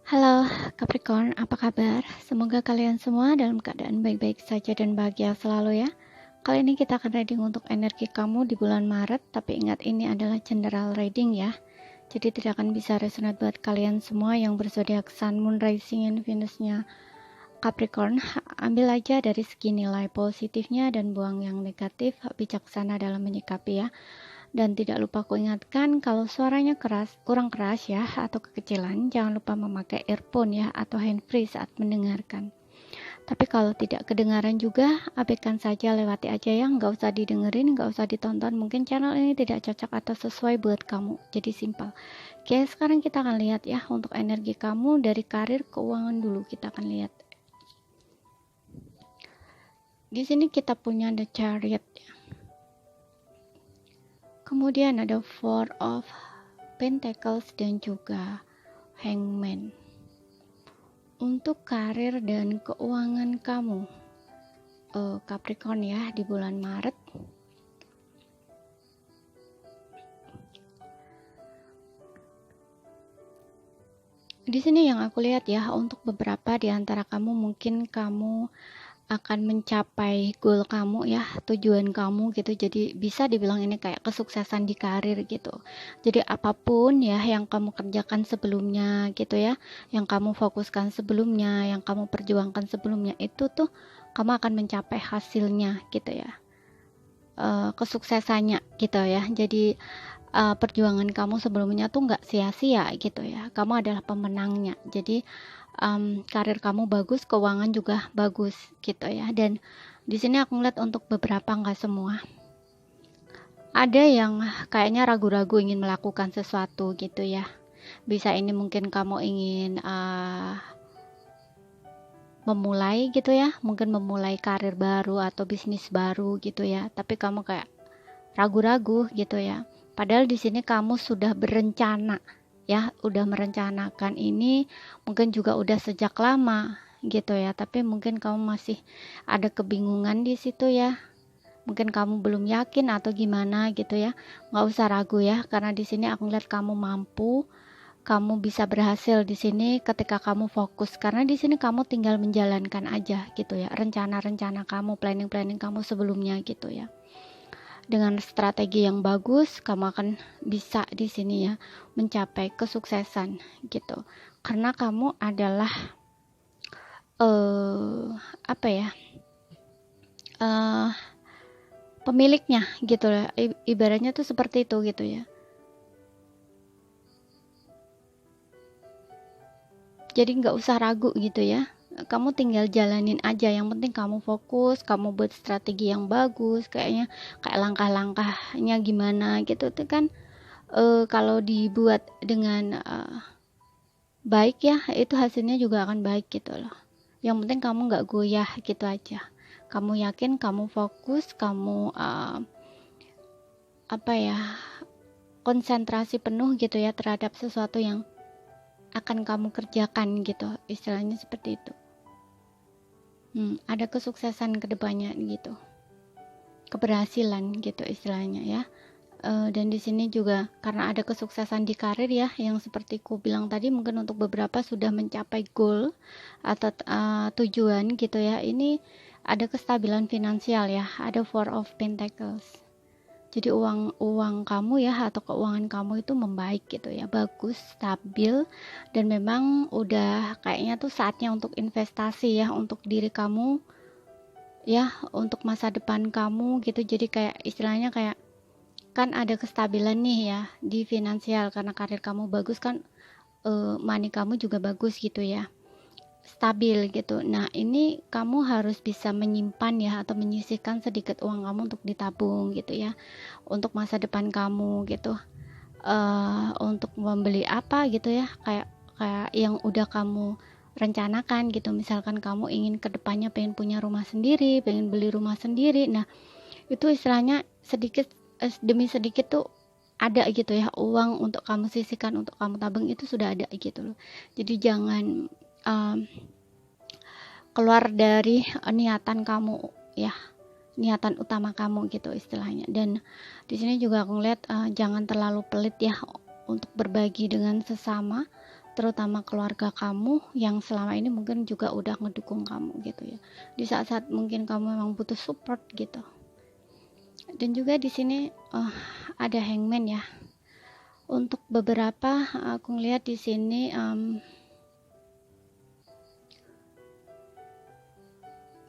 Halo Capricorn, apa kabar? Semoga kalian semua dalam keadaan baik-baik saja dan bahagia selalu ya. Kali ini kita akan reading untuk energi kamu di bulan Maret, tapi ingat ini adalah general reading ya. Jadi tidak akan bisa resonate buat kalian semua yang berzodiak Sun, Moon, Rising, and Venus-nya Capricorn. Ambil aja dari segi nilai positifnya dan buang yang negatif, bijaksana dalam menyikapi ya. Dan tidak lupa aku ingatkan kalau suaranya kurang keras ya atau kekecilan, jangan lupa memakai earphone ya atau handfree saat mendengarkan. Tapi kalau tidak kedengaran juga, abaikan saja, lewati aja ya, nggak usah didengerin, nggak usah ditonton, mungkin channel ini tidak cocok atau sesuai buat kamu, jadi simpel. Oke, sekarang kita akan lihat ya untuk energi kamu dari karir keuangan dulu, kita akan lihat. Di sini kita punya The Chariot ya. Kemudian ada Four of Pentacles dan juga Hangman. Untuk karir dan keuangan kamu Capricorn ya di bulan Maret, di sini yang aku lihat ya, untuk beberapa di antara kamu mungkin kamu akan mencapai goal kamu ya, tujuan kamu gitu. Jadi bisa dibilang ini kayak kesuksesan di karir gitu. Jadi apapun ya yang kamu kerjakan sebelumnya gitu ya, yang kamu fokuskan sebelumnya, yang kamu perjuangkan sebelumnya, itu tuh kamu akan mencapai hasilnya gitu ya, kesuksesannya gitu ya. Jadi perjuangan kamu sebelumnya tuh nggak sia-sia gitu ya, kamu adalah pemenangnya. Jadi karir kamu bagus, keuangan juga bagus gitu ya. Dan di sini aku ngeliat untuk beberapa, nggak semua, ada yang kayaknya ragu-ragu ingin melakukan sesuatu gitu ya. Bisa ini mungkin kamu ingin memulai gitu ya, mungkin memulai karir baru atau bisnis baru gitu ya, tapi kamu kayak ragu-ragu gitu ya. Padahal di sini kamu sudah berencana ya, udah merencanakan ini, mungkin juga udah sejak lama gitu ya, tapi mungkin kamu masih ada kebingungan di situ ya, mungkin kamu belum yakin atau gimana gitu ya. Nggak usah ragu ya, karena di sini aku lihat kamu mampu, kamu bisa berhasil di sini ketika kamu fokus, karena di sini kamu tinggal menjalankan aja gitu ya, rencana-rencana kamu, planning-planning kamu sebelumnya gitu ya. Dengan strategi yang bagus, kamu akan bisa di sini ya mencapai kesuksesan gitu. Karena kamu adalah apa ya? Pemiliknya gitu ya. Ibaratnya tuh seperti itu gitu ya. Jadi nggak usah ragu gitu ya. Kamu tinggal jalanin aja, yang penting kamu fokus, kamu buat strategi yang bagus, kayaknya kayak langkah-langkahnya gimana gitu tuh kan. Kalau dibuat dengan baik ya, itu hasilnya juga akan baik gitu loh. Yang penting kamu nggak goyah gitu aja, kamu yakin, kamu fokus, kamu apa ya, konsentrasi penuh gitu ya terhadap sesuatu yang akan kamu kerjakan gitu, istilahnya seperti itu. Ada kesuksesan kedepannya gitu, keberhasilan gitu istilahnya ya. Dan di sini juga karena ada kesuksesan di karir ya, yang seperti ku bilang tadi, mungkin untuk beberapa sudah mencapai goal atau tujuan gitu ya. Ini ada kestabilan finansial ya, ada Four of Pentacles. Jadi uang kamu ya atau keuangan kamu itu membaik gitu ya, bagus, stabil, dan memang udah kayaknya tuh saatnya untuk investasi ya, untuk diri kamu ya, untuk masa depan kamu gitu. Jadi kayak istilahnya kayak kan ada kestabilan nih ya di finansial, karena karir kamu bagus kan, money kamu juga bagus gitu ya, stabil gitu. Nah ini kamu harus bisa menyimpan ya atau menyisihkan sedikit uang kamu untuk ditabung gitu ya, untuk masa depan kamu gitu, untuk membeli apa gitu ya, kayak kayak yang udah kamu rencanakan gitu. Misalkan kamu ingin kedepannya pengen punya rumah sendiri, pengen beli rumah sendiri, nah itu istilahnya sedikit demi sedikit tuh ada gitu ya, uang untuk kamu sisihkan, untuk kamu tabung, itu sudah ada gitu loh. Jadi jangan keluar dari niatan kamu ya, niatan utama kamu gitu istilahnya. Dan di sini juga aku ngeliat jangan terlalu pelit ya untuk berbagi dengan sesama, terutama keluarga kamu yang selama ini mungkin juga udah ngedukung kamu gitu ya, di saat-saat mungkin kamu memang butuh support gitu. Dan juga di sini ada hangman ya. Untuk beberapa aku ngeliat di sini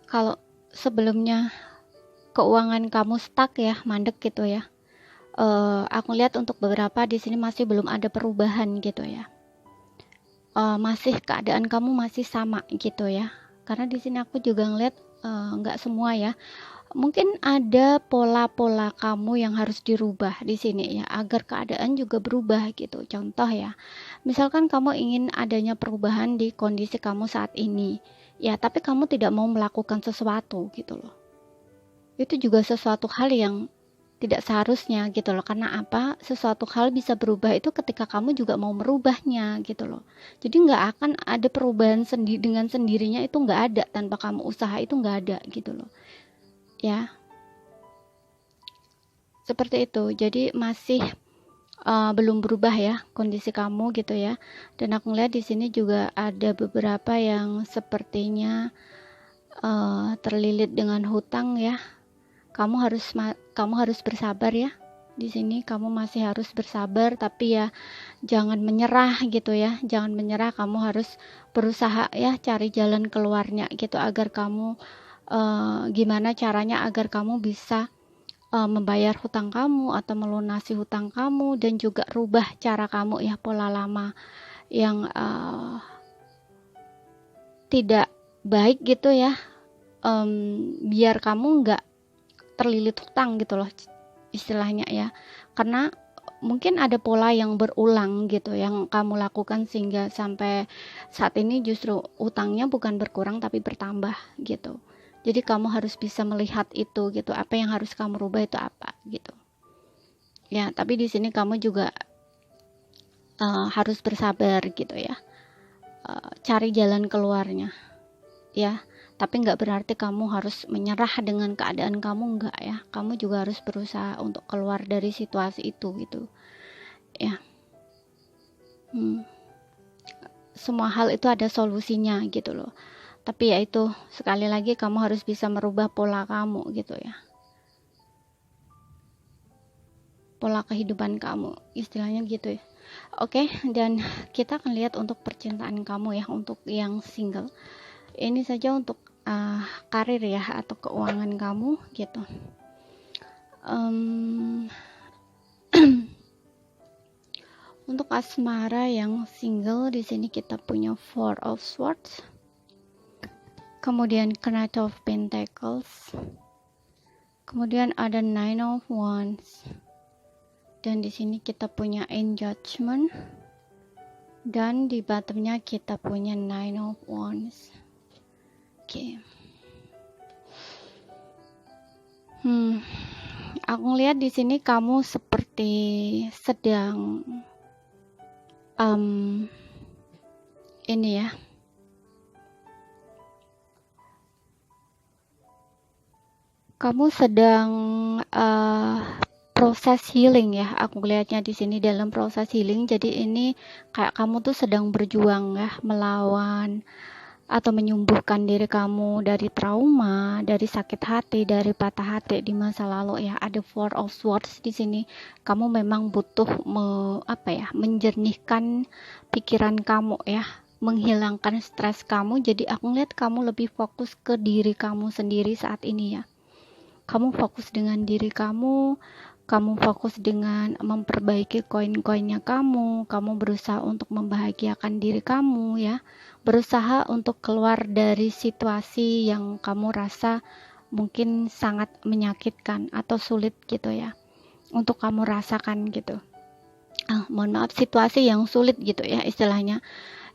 kalau sebelumnya keuangan kamu stuck ya, mandek gitu ya, aku lihat untuk beberapa di sini masih belum ada perubahan gitu ya. Masih keadaan kamu masih sama gitu ya. Karena di sini aku juga ngeliat nggak semua ya. Mungkin ada pola-pola kamu yang harus dirubah di sini ya, agar keadaan juga berubah gitu. Contoh ya, misalkan kamu ingin adanya perubahan di kondisi kamu saat ini, ya tapi kamu tidak mau melakukan sesuatu gitu loh. Itu juga sesuatu hal yang tidak seharusnya gitu loh. Karena apa? Sesuatu hal bisa berubah itu ketika kamu juga mau merubahnya gitu loh. Jadi nggak akan ada perubahan dengan sendirinya, itu nggak ada tanpa kamu usaha, itu nggak ada gitu loh ya, seperti itu. Jadi masih belum berubah ya kondisi kamu gitu ya. Dan aku lihat di sini juga ada beberapa yang sepertinya terlilit dengan hutang ya. Kamu harus bersabar ya. Di sini kamu masih harus bersabar, tapi ya jangan menyerah gitu ya. Jangan menyerah, kamu harus berusaha ya cari jalan keluarnya gitu, agar kamu gimana caranya agar kamu bisa membayar hutang kamu atau melunasi hutang kamu, dan juga rubah cara kamu ya, pola lama yang tidak baik gitu ya, biar kamu nggak terlilit hutang gitu loh istilahnya ya. Karena mungkin ada pola yang berulang gitu yang kamu lakukan sehingga sampai saat ini justru utangnya bukan berkurang tapi bertambah gitu. Jadi kamu harus bisa melihat itu gitu, apa yang harus kamu rubah itu apa gitu ya. Tapi di sini kamu juga harus bersabar gitu ya, cari jalan keluarnya ya. Tapi nggak berarti kamu harus menyerah dengan keadaan kamu, nggak ya. Kamu juga harus berusaha untuk keluar dari situasi itu gitu ya. Semua hal itu ada solusinya gitu loh. Tapi ya itu, sekali lagi kamu harus bisa merubah pola kamu gitu ya, pola kehidupan kamu istilahnya gitu ya. Oke, dan kita akan lihat untuk percintaan kamu ya, untuk yang single. Ini saja untuk karir ya atau keuangan kamu gitu. Untuk asmara yang single di sini kita punya Four of Swords, kemudian Knight of Pentacles, kemudian ada Nine of Wands, dan di sini kita punya In Judgment, dan di bottomnya kita punya Nine of Wands. Oke. Aku lihat di sini kamu seperti sedang ini ya, kamu sedang proses healing ya. Aku lihatnya di sini dalam proses healing. Jadi ini kayak kamu tuh sedang berjuang ya, melawan atau menyembuhkan diri kamu dari trauma, dari sakit hati, dari patah hati di masa lalu ya. Ada Four of Swords di sini. Kamu memang butuh menjernihkan pikiran kamu ya, menghilangkan stres kamu. Jadi aku lihat kamu lebih fokus ke diri kamu sendiri saat ini ya. Kamu fokus dengan diri kamu fokus dengan memperbaiki koin-koinnya kamu berusaha untuk membahagiakan diri kamu ya, berusaha untuk keluar dari situasi yang kamu rasa mungkin sangat menyakitkan atau sulit gitu ya, untuk kamu rasakan gitu. Mohon maaf, situasi yang sulit gitu ya istilahnya.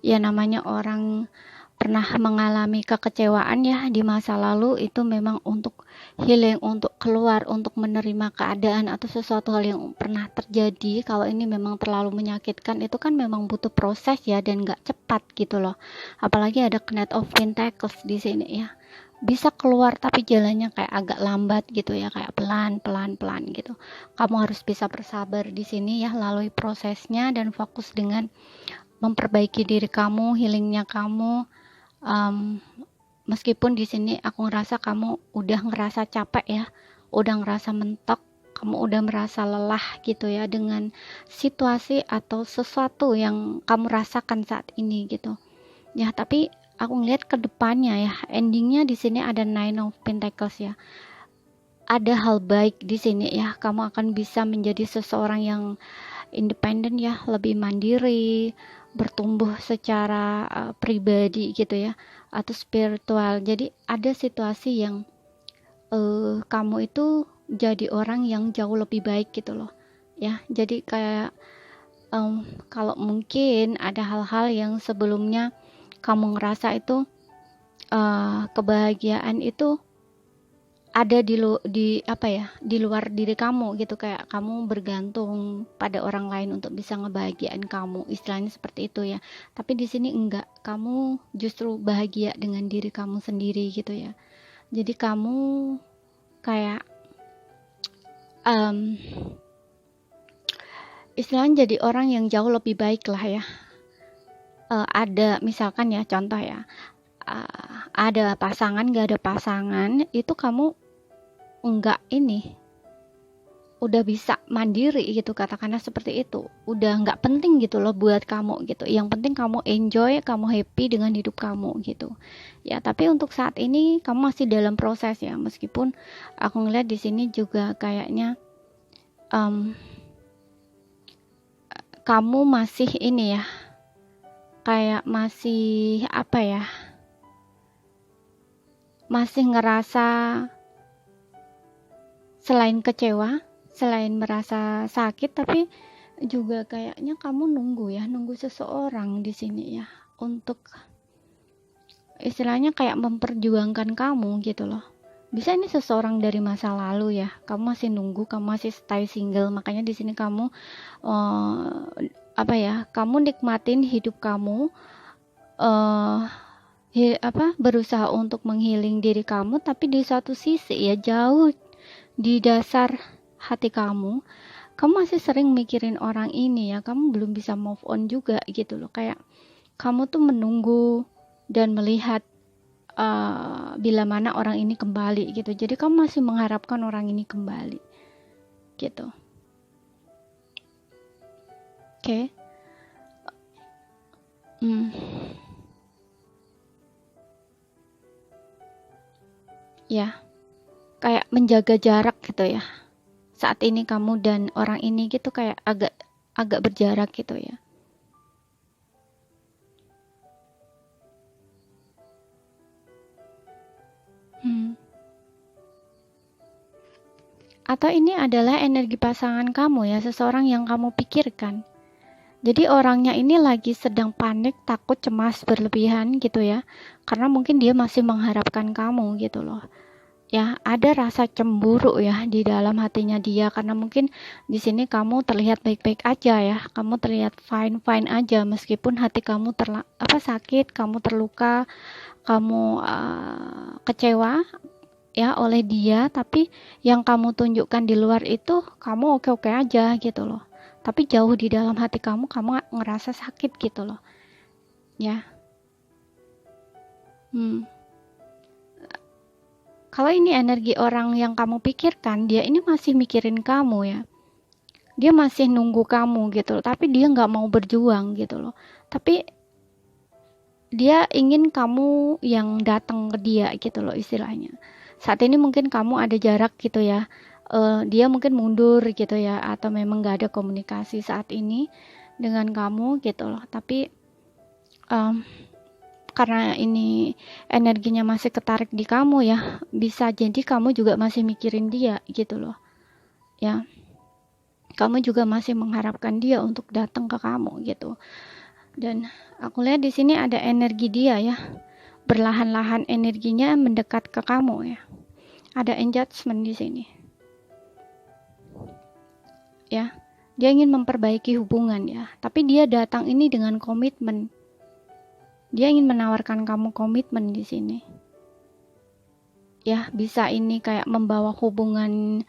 Ya namanya orang pernah mengalami kekecewaan ya di masa lalu, itu memang untuk healing, untuk keluar, untuk menerima keadaan atau sesuatu hal yang pernah terjadi. Kalau ini memang terlalu menyakitkan, itu kan memang butuh proses ya, dan gak cepat gitu loh. Apalagi ada Knight of Pentacles di sini ya, bisa keluar tapi jalannya kayak agak lambat gitu ya, kayak pelan gitu. Kamu harus bisa bersabar di sini ya, lalui prosesnya dan fokus dengan memperbaiki diri kamu, healingnya kamu. Meskipun di sini aku ngerasa kamu udah ngerasa capek ya, udah ngerasa mentok, kamu udah merasa lelah gitu ya dengan situasi atau sesuatu yang kamu rasakan saat ini gitu. Ya, tapi aku ngeliat ke depannya ya, endingnya di sini ada Nine of Pentacles ya. Ada hal baik di sini ya, kamu akan bisa menjadi seseorang yang independen ya, lebih mandiri, bertumbuh secara pribadi gitu ya, atau spiritual. Jadi ada situasi yang kamu itu jadi orang yang jauh lebih baik gitu loh ya. Jadi kayak kalau mungkin ada hal-hal yang sebelumnya kamu ngerasa itu kebahagiaan itu ada di luar diri kamu gitu, kayak kamu bergantung pada orang lain untuk bisa ngebahagiain kamu, istilahnya seperti itu ya. Tapi di sini enggak, kamu justru bahagia dengan diri kamu sendiri gitu ya. Jadi kamu kayak istilahnya jadi orang yang jauh lebih baik lah ya. Ada misalkan ya, contoh ya, ada pasangan, gak ada pasangan, itu kamu enggak udah bisa mandiri gitu, katakanlah seperti itu, udah nggak penting gitu loh buat kamu gitu. Yang penting kamu enjoy, kamu happy dengan hidup kamu gitu ya. Tapi untuk saat ini kamu masih dalam proses ya, meskipun aku ngeliat di sini juga kayaknya kamu masih kayak masih masih ngerasa selain kecewa, selain merasa sakit, tapi juga kayaknya kamu nunggu seseorang di sini ya, untuk istilahnya kayak memperjuangkan kamu gitu loh. Bisa ini seseorang dari masa lalu ya, kamu masih nunggu, kamu masih stay single, makanya di sini kamu kamu nikmatin hidup kamu, berusaha untuk menghealing diri kamu, tapi di satu sisi ya, jauh di dasar hati kamu masih sering mikirin orang ini ya, kamu belum bisa move on juga gitu loh. Kayak kamu tuh menunggu dan melihat bila mana orang ini kembali gitu. Jadi kamu masih mengharapkan orang ini kembali gitu. Oke. Ya, kayak menjaga jarak gitu ya. Saat ini kamu dan orang ini gitu kayak agak berjarak gitu ya. Atau ini adalah energi pasangan kamu ya, seseorang yang kamu pikirkan. Jadi orangnya ini lagi sedang panik, takut, cemas berlebihan gitu ya. Karena mungkin dia masih mengharapkan kamu gitu loh. Ya, ada rasa cemburu ya di dalam hatinya dia, karena mungkin di sini kamu terlihat baik-baik aja ya. Kamu terlihat fine-fine aja meskipun hati kamu sakit, kamu terluka, kamu kecewa ya oleh dia, tapi yang kamu tunjukkan di luar itu kamu oke-oke aja gitu loh. Tapi jauh di dalam hati kamu ngerasa sakit gitu loh. Ya. Kalau ini energi orang yang kamu pikirkan, dia ini masih mikirin kamu ya. Dia masih nunggu kamu gitu loh, tapi dia nggak mau berjuang gitu loh. Tapi dia ingin kamu yang datang ke dia gitu loh istilahnya. Saat ini mungkin kamu ada jarak gitu ya, dia mungkin mundur gitu ya, atau memang gak ada komunikasi saat ini dengan kamu gitu loh. Tapi karena ini energinya masih ketarik di kamu ya, bisa jadi kamu juga masih mikirin dia gitu loh ya. Kamu juga masih mengharapkan dia untuk datang ke kamu gitu. Dan aku lihat di sini ada energi dia ya, berlahan-lahan energinya mendekat ke kamu ya. Ada engagement di sini. Ya, dia ingin memperbaiki hubungan ya, tapi dia datang ini dengan komitmen. Dia ingin menawarkan kamu komitmen di sini. Ya, bisa ini kayak membawa hubungannya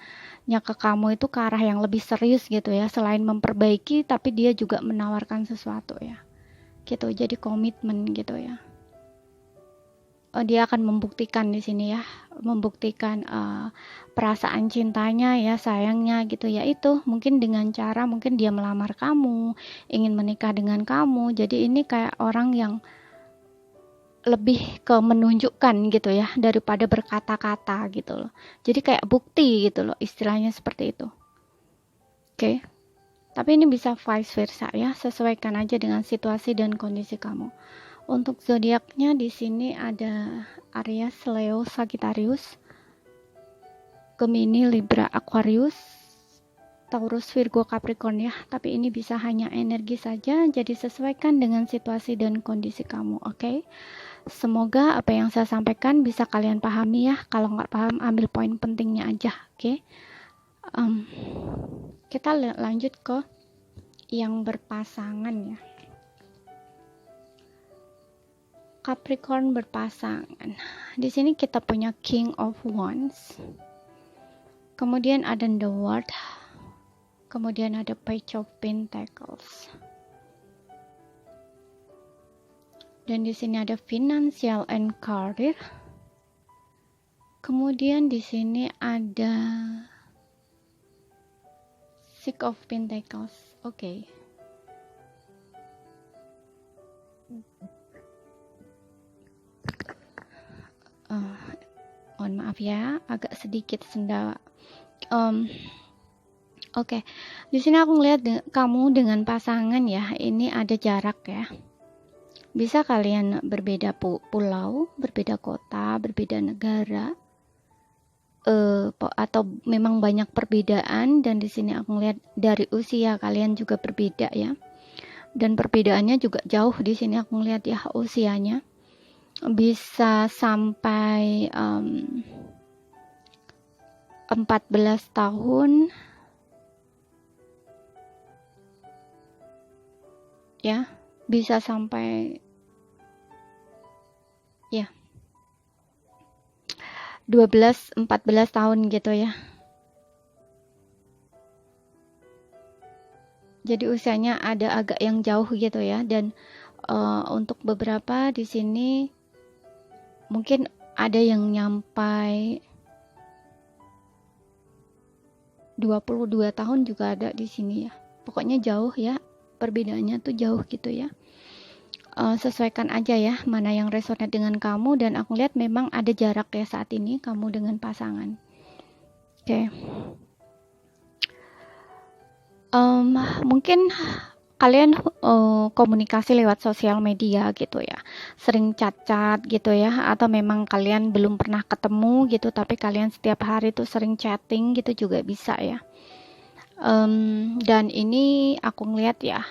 ke kamu itu ke arah yang lebih serius gitu ya. Selain memperbaiki, tapi dia juga menawarkan sesuatu ya. gitu. Jadi komitmen gitu ya. Dia akan membuktikan di sini ya, membuktikan perasaan cintanya ya, sayangnya gitu ya. Itu mungkin dengan cara mungkin dia melamar kamu, ingin menikah dengan kamu. Jadi ini kayak orang yang lebih ke menunjukkan gitu ya daripada berkata-kata gitu loh. Jadi kayak bukti gitu loh, istilahnya seperti itu. Oke. Tapi ini bisa vice versa ya, sesuaikan aja dengan situasi dan kondisi kamu. Untuk zodiaknya di sini ada Aries, Leo, Sagittarius, Gemini, Libra, Aquarius, Taurus, Virgo, Capricorn ya. Tapi ini bisa hanya energi saja, jadi sesuaikan dengan situasi dan kondisi kamu, oke? Semoga apa yang saya sampaikan bisa kalian pahami ya. Kalau nggak paham, ambil poin pentingnya aja, oke? Kita lanjut ke yang berpasangan ya. Capricorn berpasangan. Di sini kita punya King of Wands. Kemudian ada The World. Kemudian ada Page of Pentacles. Dan di sini ada Financial and Career. Kemudian di sini ada Six of Pentacles. Oke. Mohon maaf ya, agak sedikit sendawa. Oke. Di sini aku ngeliat kamu dengan pasangan ya, ini ada jarak ya. Bisa kalian berbeda pulau, berbeda kota, berbeda negara, atau memang banyak perbedaan. Dan di sini aku ngeliat dari usia kalian juga berbeda ya. Dan perbedaannya juga jauh. Di sini aku ngeliat ya usianya bisa sampai 14 tahun ya, bisa sampai ya 12-14 tahun gitu ya. Jadi usianya ada agak yang jauh gitu ya. Dan untuk beberapa di sini mungkin ada yang nyampai 22 tahun juga ada di sini ya. Pokoknya jauh ya, perbedaannya tuh jauh gitu ya. Sesuaikan aja ya mana yang resonate dengan kamu. Dan aku lihat memang ada jarak ya saat ini kamu dengan pasangan. Oke. Mungkin kalian komunikasi lewat sosial media gitu ya, sering chat-chat gitu ya, atau memang kalian belum pernah ketemu gitu tapi kalian setiap hari tuh sering chatting gitu juga bisa ya. Dan ini aku ngeliat ya,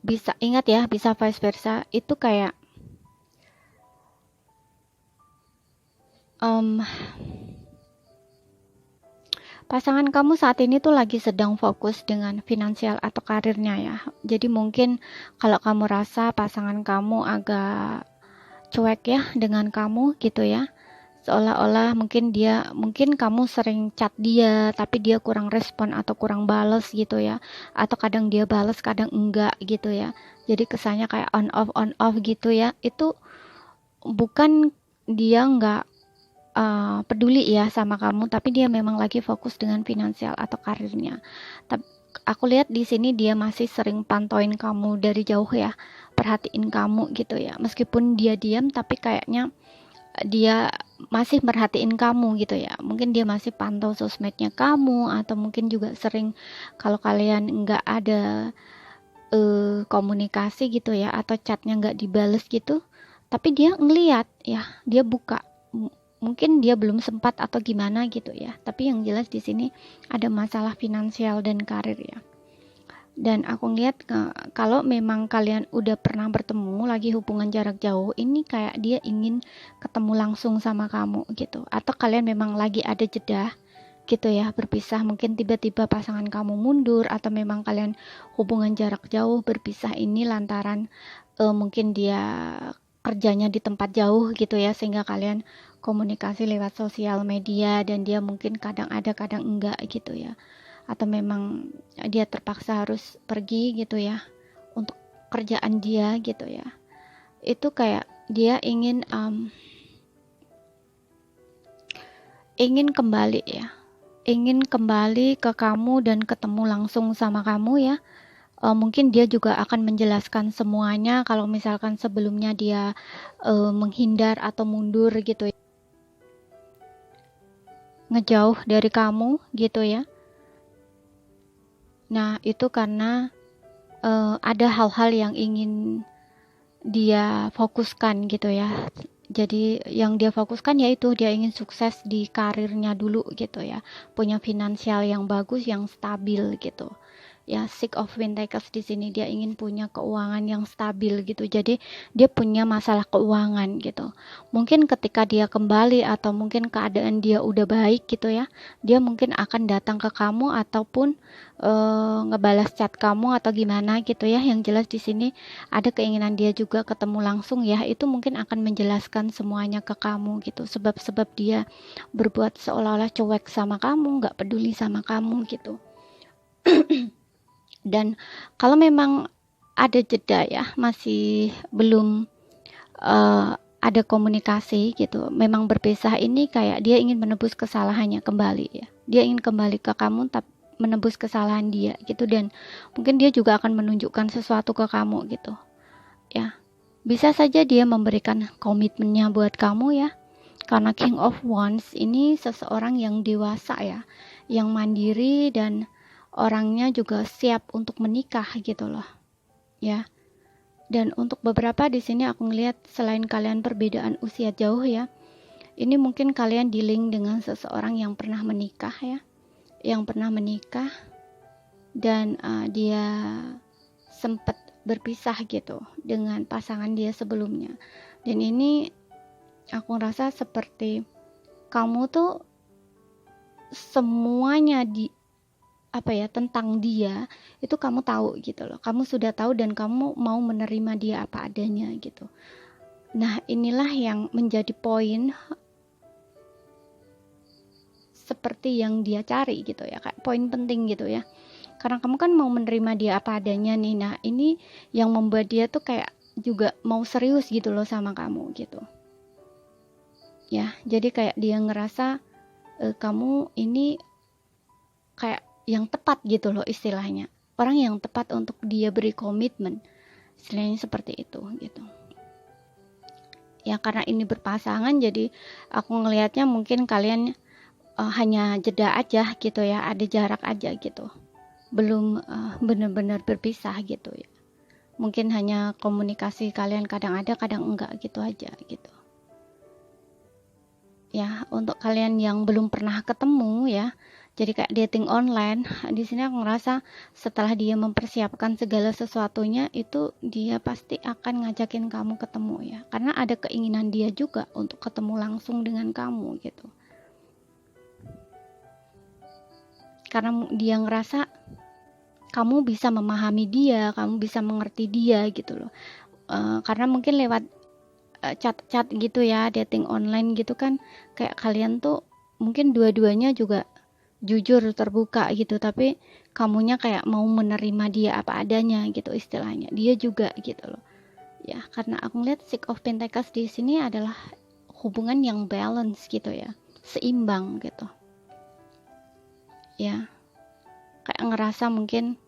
bisa ingat ya, bisa vice versa. Itu kayak pasangan kamu saat ini tuh lagi sedang fokus dengan finansial atau karirnya ya. Jadi mungkin kalau kamu rasa pasangan kamu agak cuek ya dengan kamu gitu ya, seolah-olah mungkin kamu sering chat dia tapi dia kurang respon atau kurang bales gitu ya, atau kadang dia bales kadang enggak gitu ya. Jadi kesannya kayak on off gitu ya. Itu bukan dia enggak peduli ya sama kamu, tapi dia memang lagi fokus dengan finansial atau karirnya. Tapi aku lihat di sini dia masih sering pantauin kamu dari jauh ya, perhatiin kamu gitu ya. Meskipun dia diam tapi kayaknya dia masih merhatiin kamu gitu ya. Mungkin dia masih pantau sosmednya kamu, atau mungkin juga sering kalau kalian nggak ada komunikasi gitu ya, atau chatnya nggak dibales gitu, tapi dia ngeliat ya, dia buka. Mungkin dia belum sempat atau gimana gitu ya. Tapi yang jelas di sini ada masalah finansial dan karir ya. Dan aku ngeliat kalau memang kalian udah pernah bertemu lagi hubungan jarak jauh, ini kayak dia ingin ketemu langsung sama kamu gitu. Atau kalian memang lagi ada jeda gitu ya, berpisah. Mungkin tiba-tiba pasangan kamu mundur, atau memang kalian hubungan jarak jauh berpisah ini lantaran mungkin dia kerjanya di tempat jauh gitu ya, sehingga kalian komunikasi lewat sosial media dan dia mungkin kadang ada kadang enggak gitu ya, atau memang dia terpaksa harus pergi gitu ya untuk pekerjaan dia gitu ya, itu kayak dia ingin kembali ya, ingin kembali ke kamu dan ketemu langsung sama kamu ya. Mungkin dia juga akan menjelaskan semuanya kalau misalkan sebelumnya dia menghindar atau mundur gitu ya, ngejauh dari kamu gitu ya. Nah, itu karena ada hal-hal yang ingin dia fokuskan gitu ya. Jadi yang dia fokuskan yaitu dia ingin sukses di karirnya dulu gitu ya. Punya finansial yang bagus, yang stabil gitu. Ya, Six of Pentacles di sini dia ingin punya keuangan yang stabil gitu. Jadi dia punya masalah keuangan gitu. Mungkin ketika dia kembali atau mungkin keadaan dia udah baik gitu ya, dia mungkin akan datang ke kamu ataupun ngebalas chat kamu atau gimana gitu ya. Yang jelas di sini ada keinginan dia juga ketemu langsung ya. Itu mungkin akan menjelaskan semuanya ke kamu gitu. Sebab-sebab dia berbuat seolah-olah cuek sama kamu, nggak peduli sama kamu gitu. Dan kalau memang ada jeda ya, masih belum ada komunikasi gitu, memang berpisah, ini kayak dia ingin menebus kesalahannya kembali ya. Dia ingin kembali ke kamu tapi menebus kesalahan dia gitu, dan mungkin dia juga akan menunjukkan sesuatu ke kamu gitu ya. Bisa saja dia memberikan komitmennya buat kamu ya, karena King of Wands ini seseorang yang dewasa ya, yang mandiri dan orangnya juga siap untuk menikah gitu loh ya. Dan untuk beberapa di sini aku ngelihat selain kalian perbedaan usia jauh ya, ini mungkin kalian dealing dengan seseorang yang pernah menikah ya, yang pernah menikah dan dia sempat berpisah gitu dengan pasangan dia sebelumnya. Dan ini aku rasa seperti kamu tuh semuanya tentang dia itu kamu tahu gitu loh. Kamu sudah tahu dan kamu mau menerima dia apa adanya gitu. Nah, inilah yang menjadi poin seperti yang dia cari gitu ya, kayak poin penting gitu ya. Karena kamu kan mau menerima dia apa adanya nih. Nah, ini yang membuat dia tuh kayak juga mau serius gitu loh sama kamu gitu. Ya, jadi kayak dia ngerasa kamu ini kayak yang tepat gitu loh istilahnya, orang yang tepat untuk dia beri komitmen, istilahnya seperti itu gitu ya. Karena ini berpasangan, jadi aku ngelihatnya mungkin kalian hanya jeda aja gitu ya, ada jarak aja gitu, belum benar-benar berpisah gitu ya. Mungkin hanya komunikasi kalian kadang ada kadang enggak gitu aja gitu ya. Untuk kalian yang belum pernah ketemu ya, jadi kayak dating online, di sini aku ngerasa setelah dia mempersiapkan segala sesuatunya itu dia pasti akan ngajakin kamu ketemu ya, karena ada keinginan dia juga untuk ketemu langsung dengan kamu gitu. Karena dia ngerasa kamu bisa memahami dia, kamu bisa mengerti dia gitu loh. Karena mungkin lewat chat-chat gitu ya, dating online gitu kan, kayak kalian tuh mungkin dua-duanya juga jujur terbuka gitu, tapi kamunya kayak mau menerima dia apa adanya gitu istilahnya, dia juga gitu loh ya. Karena aku ngeliat Six of Pentacles di sini adalah hubungan yang balance gitu ya, seimbang gitu ya. Kayak ngerasa mungkin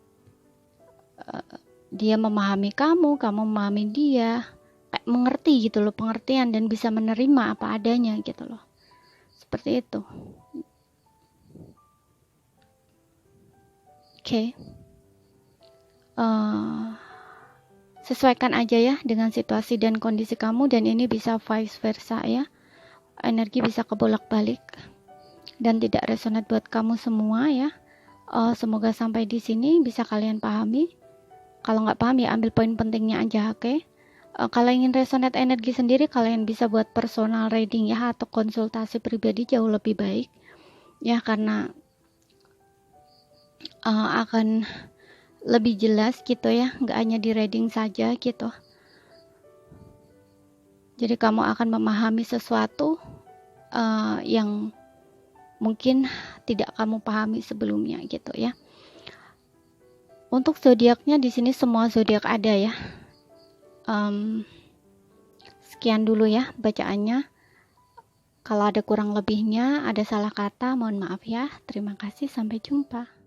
dia memahami kamu, kamu memahami dia, kayak mengerti gitu loh, pengertian dan bisa menerima apa adanya gitu loh, seperti itu. Oke. Sesuaikan aja ya dengan situasi dan kondisi kamu, dan ini bisa vice versa ya. Energi bisa kebolak-balik dan tidak resonate buat kamu semua ya. Semoga sampai di sini bisa kalian pahami. Kalau nggak paham ya ambil poin pentingnya aja, oke? Kalau ingin resonate energi sendiri, kalian bisa buat personal reading ya, atau konsultasi pribadi jauh lebih baik ya, karena akan lebih jelas gitu ya, nggak hanya di reading saja gitu. Jadi kamu akan memahami sesuatu yang mungkin tidak kamu pahami sebelumnya gitu ya. Untuk zodiaknya di sini semua zodiak ada ya. Sekian dulu ya bacaannya. Kalau ada kurang lebihnya, ada salah kata, mohon maaf ya. Terima kasih, sampai jumpa.